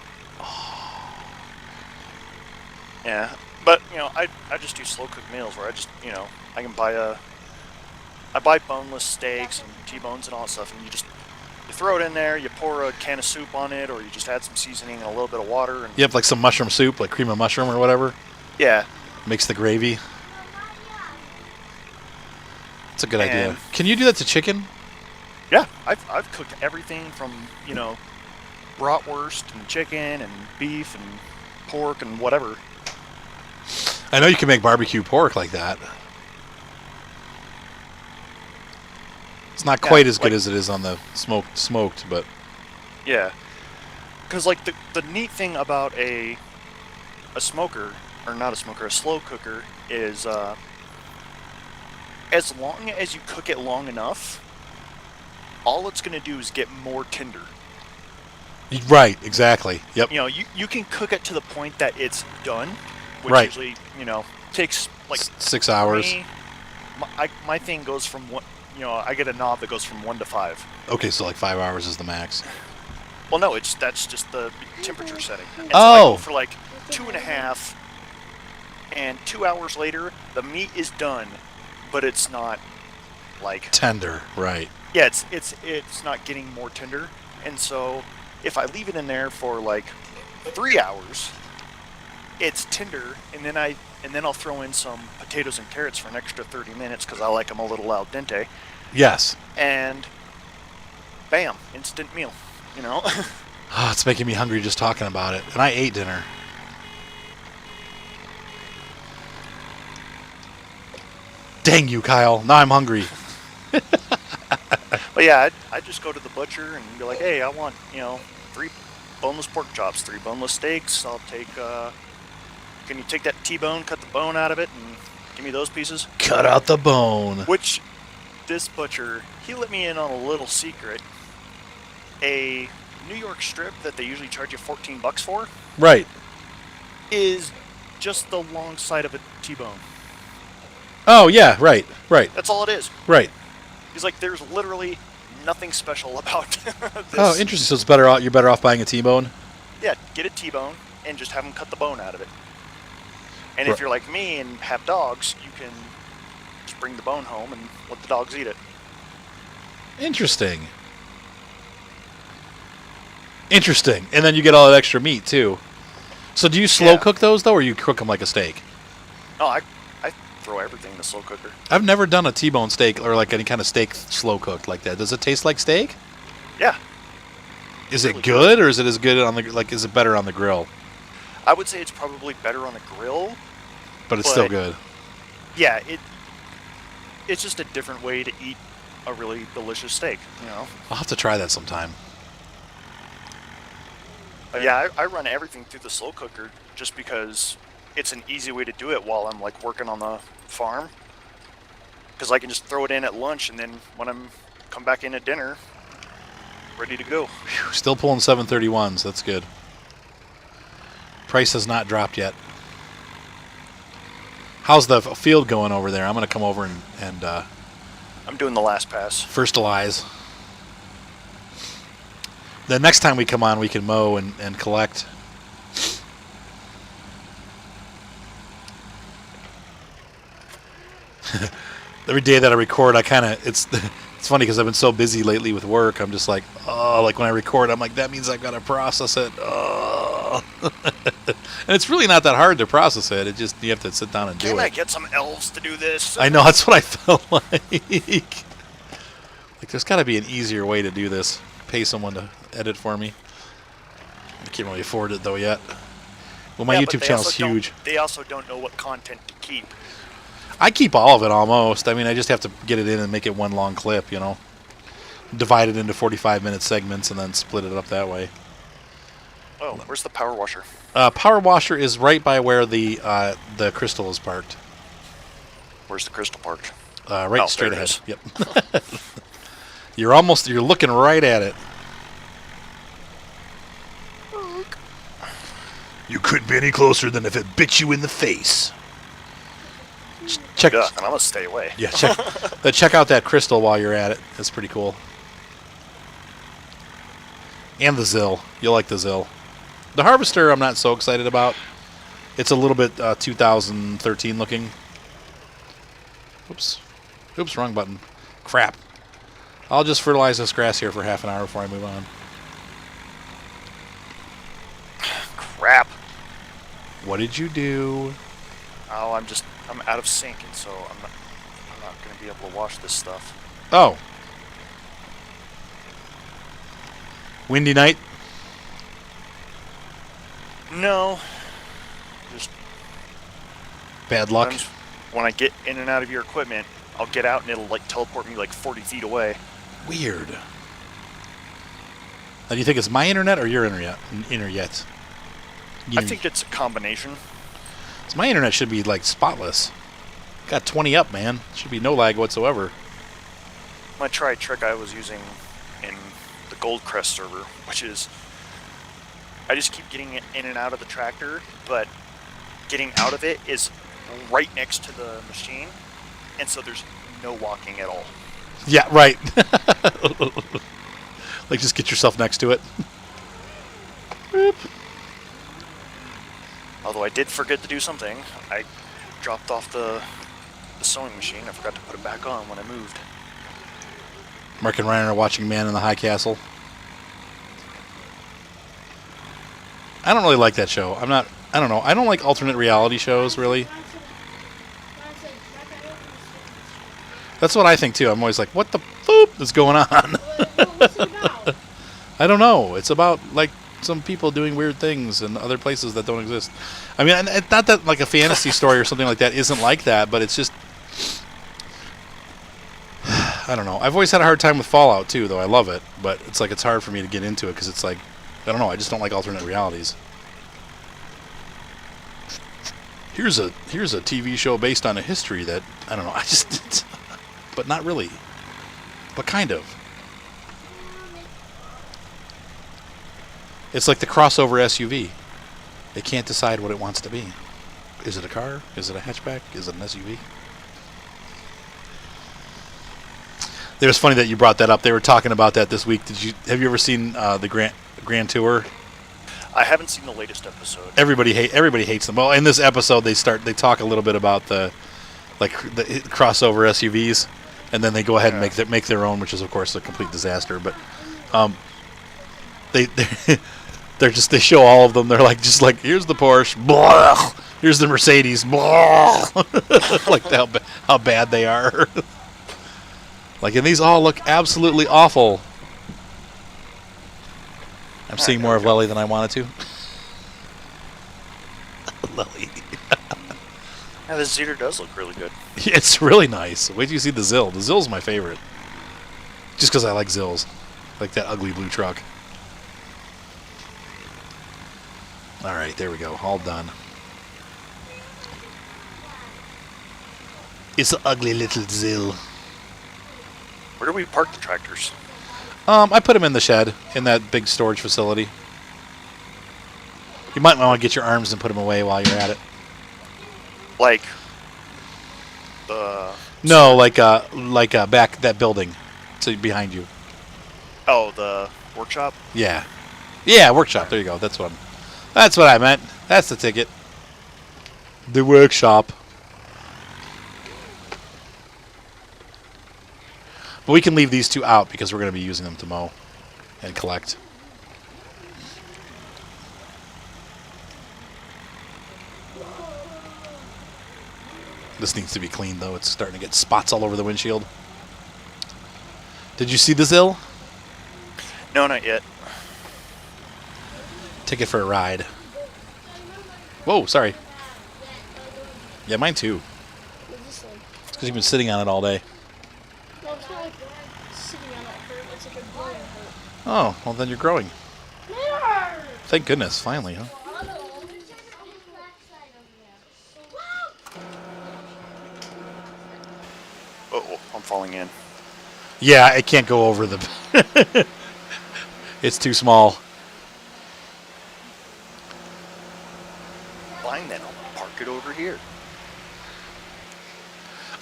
Yeah, but I just do slow cooked meals where I just I can buy I buy boneless steaks and T-bones and all that stuff, and you throw it in there, you pour a can of soup on it, or you just add some seasoning and a little bit of water. And Yep, like some mushroom soup, like cream of mushroom or whatever. Yeah. Makes the gravy. That's a good idea. Can you do that to chicken? Yeah, I've cooked everything from bratwurst and chicken and beef and pork and whatever. I know you can make barbecue pork like that. It's not quite as good as it is on the smoked, but... Yeah. Because, like, the neat thing about a smoker, or not a smoker, a slow cooker, is as long as you cook it long enough, all it's going to do is get more tender. Right, exactly. Yep. You can cook it to the point that it's done, which right. usually, takes, like... 6 hours. My thing goes from one... I get a knob that goes from 1 to 5. Okay, so like 5 hours is the max. Well, no, that's just the temperature setting. And oh! So I go for like 2.5, and 2 hours later, the meat is done, but it's not like tender, right? Yeah, it's not getting more tender, and so if I leave it in there for like 3 hours, it's tender, and then I'll throw in some potatoes and carrots for an extra 30 minutes because I like them a little al dente. Yes. And bam, instant meal. Oh, it's making me hungry just talking about it. And I ate dinner. Dang you, Kyle. Now I'm hungry. But yeah, I just go to the butcher and be like, hey, I want, 3 boneless pork chops, 3 boneless steaks. I'll take, can you take that T-bone, cut the bone out of it, and Give me those pieces. Cut out the bone. Which, this butcher, he let me in on a little secret. A New York strip that they usually charge you $14 for Right. is just the long side of a T-bone. Oh, yeah, right, right, That's all it is. right. He's like, there's literally nothing special about this. Oh, interesting. So it's better off, you're better off buying a T-bone? Yeah, get a T-bone and just have them cut the bone out of it. And Right. if you're like me and have dogs, you can just bring the bone home and let the dogs eat it. Interesting. Interesting. And then you get all that extra meat, too. So do you slow Yeah. cook those, though, or you cook them like a steak? No, I throw everything in the slow cooker. I've never done a T-bone steak or like any kind of steak slow cooked like that. Does it taste like steak? Yeah, Is it Really good, or is it as good on the like? Is it better on the grill? I would say it's probably better on the grill. But it's still But- good. Yeah, it's just a different way to eat a really delicious steak, you know? I'll have to try that sometime. But yeah, I run everything through the slow cooker just because it's an easy way to do it while I'm like working on the farm. Because I can just throw it in at lunch, and then when I'm come back in at dinner, ready to go. Whew, still pulling 731s. That's good. Price has not dropped yet. How's the field going over there? I'm going to come over and I'm doing the last pass. fertilize. The next time we come on, we can mow and collect. Every day that I record, I kind of it's funny because I've been so busy lately with work. I'm just like, oh, like when I record, I'm like, that means I've got to process it. Oh. And it's really not that hard to process it. It just you have to sit down and do Can I it. get some elves to do this? I know, that's what I felt like. Like, there's got to be an easier way to do this. Pay someone to edit for me. I can't really afford it, though, yet. Well, my Yeah, but YouTube they channel's also don't- huge. They also don't know what content to keep. I keep all of it, almost. I mean, I just have to get it in and make it one long clip, you know? Divide it into 45-minute segments and then split it up that way. Oh, where's the power washer? Power washer is right by where the crystal is parked. Where's the crystal parked? Right Oh, straight there ahead. it Yep. You're looking right at it. You couldn't be any closer than if it bit you in the face. Check, Yeah, and I'm gonna stay away. yeah, check out that crystal while you're at it. That's pretty cool. And the Zill. You'll like the Zill. The Harvester I'm not so excited about. It's a little bit 2013 looking. Oops, wrong button. Crap. I'll just fertilize this grass here for half an hour before I move on. Crap. What did you do? Oh, I'm out of sync, and so I'm not gonna be able to wash this stuff. Oh. Windy night? No. Just Bad luck? sometimes when I get in and out of your equipment, I'll get out and it'll like teleport me like 40 feet away. Weird. Now, do you think it's my internet or your internet? I think it's a combination. So my internet should be like spotless. Got 20 up, man. Should be no lag whatsoever. My trick I was using in the Goldcrest server, which is I just keep getting in and out of the tractor, but getting out of it is right next to the machine, and so there's no walking at all. Yeah, right. Like, just get yourself next to it. Boop. Although I did forget to do something. I dropped off the sewing machine. I forgot to put it back on when I moved. Mark and Ryan are watching Man in the High Castle. I don't really like that show. I don't know. I don't like alternate reality shows, really. That's what I think, too. I'm always like, what the boop is going on? I don't know. It's about, like, some people doing weird things in other places that don't exist. I mean, and it's not that, like, a fantasy story or something like that isn't like that, but it's just... I don't know. I've always had a hard time with Fallout, too, though. I love it, but it's like it's hard for me to get into it because it's like... I don't know. I just don't like alternate realities. Here's a TV show based on a history that I don't know. I just, but not really, but kind of. It's like the crossover SUV. It can't decide what it wants to be. Is it a car? Is it a hatchback? Is it an SUV? It was funny that you brought that up. They were talking about that this week. Have you ever seen the Grand Tour? I haven't seen the latest episode. Everybody hates them. Well, in this episode, they talk a little bit about the crossover SUVs, and then they go ahead and make their own, which is of course a complete disaster. But they show all of them. They're like here's the Porsche, blah, here's the Mercedes, blah. Like how bad they are. Like, and these all look absolutely awful. I'm seeing more of Lely than I wanted to. Lely. Yeah, this Zeter does look really good. It's really nice. Wait till you see the Zill. The Zill's my favorite. Just because I like Zills. Like that ugly blue truck. Alright, there we go. All done. It's an ugly little Zill. Where do we park the tractors? I put them in the shed, in that big storage facility. You might want to get your arms and put them away while you're at it. Like the... No, like back that building, so behind you. Oh, the workshop? Yeah. Yeah, workshop. There you go. That's what I meant. That's the ticket. The workshop. But we can leave these two out because we're going to be using them to mow and collect. This needs to be cleaned, though. It's starting to get spots all over the windshield. Did you see the Zill? No, not yet. Take it for a ride. Whoa, sorry. Yeah, mine too. It's because you've been sitting on it all day. No, it's not like sitting on that curve. It's like a growing curve. Oh, well then you're growing. Thank goodness, finally, huh? Uh-oh, I'm falling in. Yeah, it can't go over the... It's too small. Fine then, I'll park it over here.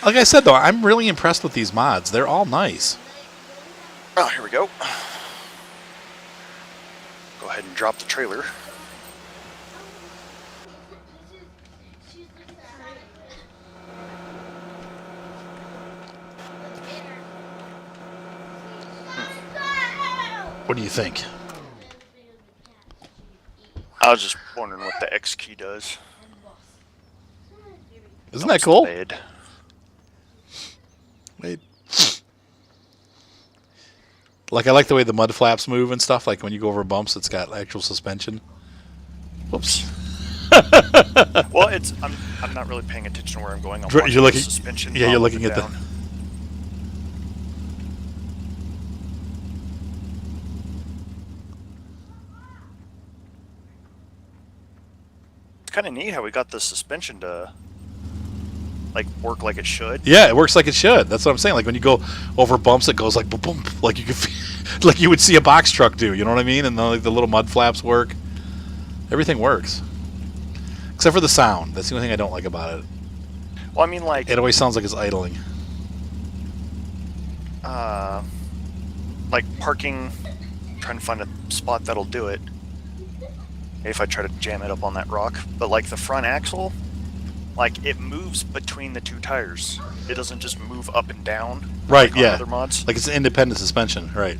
Like I said, though, I'm really impressed with these mods. They're all nice. Oh, here we go. Go ahead and drop the trailer. What do you think? I was just wondering what the X key does. Isn't that cool? Bad. Wait. Like, I like the way the mud flaps move and stuff. Like, when you go over bumps, it's got actual suspension. Whoops. Well, I'm not really paying attention to where I'm going. You're looking. Suspension. Yeah, you're looking at the. It's kind of neat how we got the suspension to like work like it should. Yeah, it works like it should. That's what I'm saying. Like when you go over bumps, it goes like boom, boom, like you could, like you would see a box truck do. You know what I mean? And the, like the little mud flaps work. Everything works, except for the sound. That's the only thing I don't like about it. Well, I mean, like it always sounds like it's idling. Like parking, trying to find a spot that'll do it. If I try to jam it up on that rock, but like the front axle, like it moves between the two tires. It doesn't just move up and down. Right. Like on Yeah. other mods. Like it's an independent suspension. Right.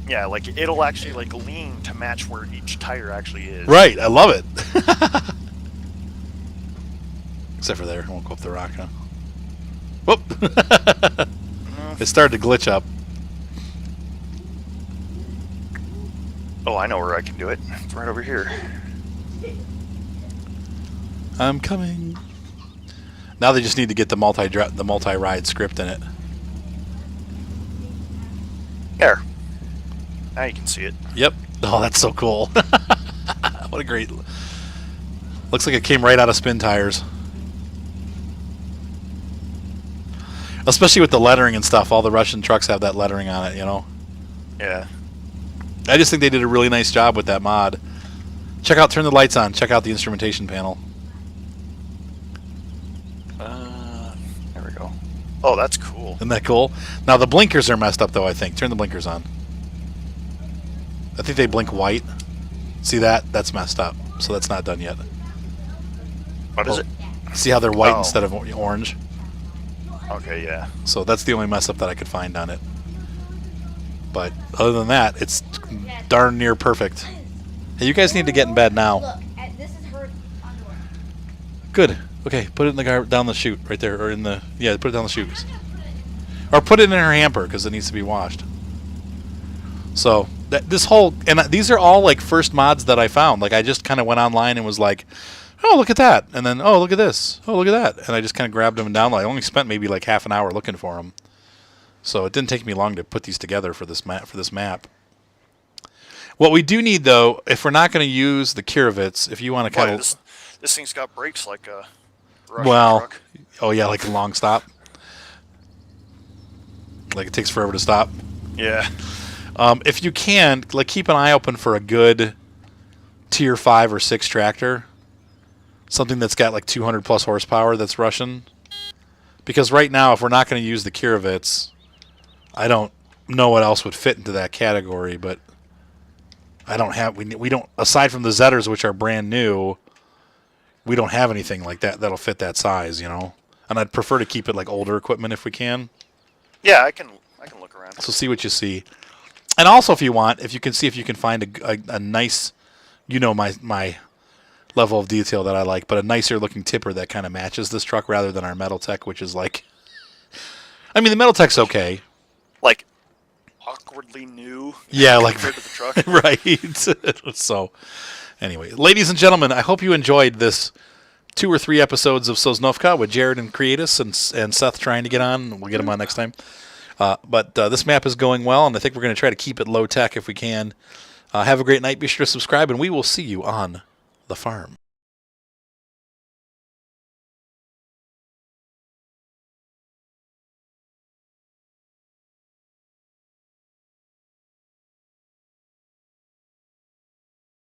Yeah, like it'll actually like lean to match where each tire actually is. Right. I love it. Except for there. I won't go up the rock, huh? Whoop. It started to glitch up. Oh, I know where I can do it. It's right over here. I'm coming. Now they just need to get the multi-ride script in it. There. Now you can see it. Yep. Oh, that's so cool. What a great... Looks like it came right out of Spin Tires. Especially with the lettering and stuff. All the Russian trucks have that lettering on it, you know? Yeah. I just think they did a really nice job with that mod. Turn the lights on. Check out the instrumentation panel. There we go. Oh, that's cool. Isn't that cool? Now, the blinkers are messed up, though, I think. Turn the blinkers on. I think they blink white. See that? That's messed up. So that's not done yet. What is it? See how they're white Oh. instead of orange? Okay, yeah. So that's the only mess up that I could find on it. But other than that, it's darn near perfect. Hey, you guys need to get in bed now. Look, this is her underwear. Good. Okay, put it in the down the chute right there, or in the put it down the chute, or put it in her hamper because it needs to be washed. So these are all like first mods that I found. Like I just kind of went online and was like, oh look at that, and then oh look at this, oh look at that, and I just kind of grabbed them and downloaded. I only spent maybe like half an hour looking for them, so it didn't take me long to put these together for this map. What we do need though, if we're not going to use the Kirovits, if you want to kind of This thing's got brakes like a Russian truck. oh yeah, like a long stop, like it takes forever to stop. Yeah. If you can, like, keep an eye open for a good tier 5 or 6 tractor, something that's got like 200 plus horsepower that's Russian. Because right now, if we're not going to use the Kirovits, I don't know what else would fit into that category. But I don't have we don't aside from the Zetters, which are brand new, we don't have anything like that that'll fit that size, you know. And I'd prefer to keep it like older equipment if we can. Yeah, I can look around. So see what you see. And also, if you want, if you can see if you can find a nice, you know, my level of detail that I like, but a nicer looking tipper that kind of matches this truck rather than our Metal Tech, which is like, I mean, the Metal Tech's okay. Like awkwardly new. Yeah, like compared to the truck. right. So, anyway, ladies and gentlemen, I hope you enjoyed this 2 or 3 episodes of Sosnovka with Jared and Creatus and Seth trying to get on. We'll get him on next time. But this map is going well, and I think we're going to try to keep it low tech if we can. Have a great night. Be sure to subscribe, and we will see you on the farm.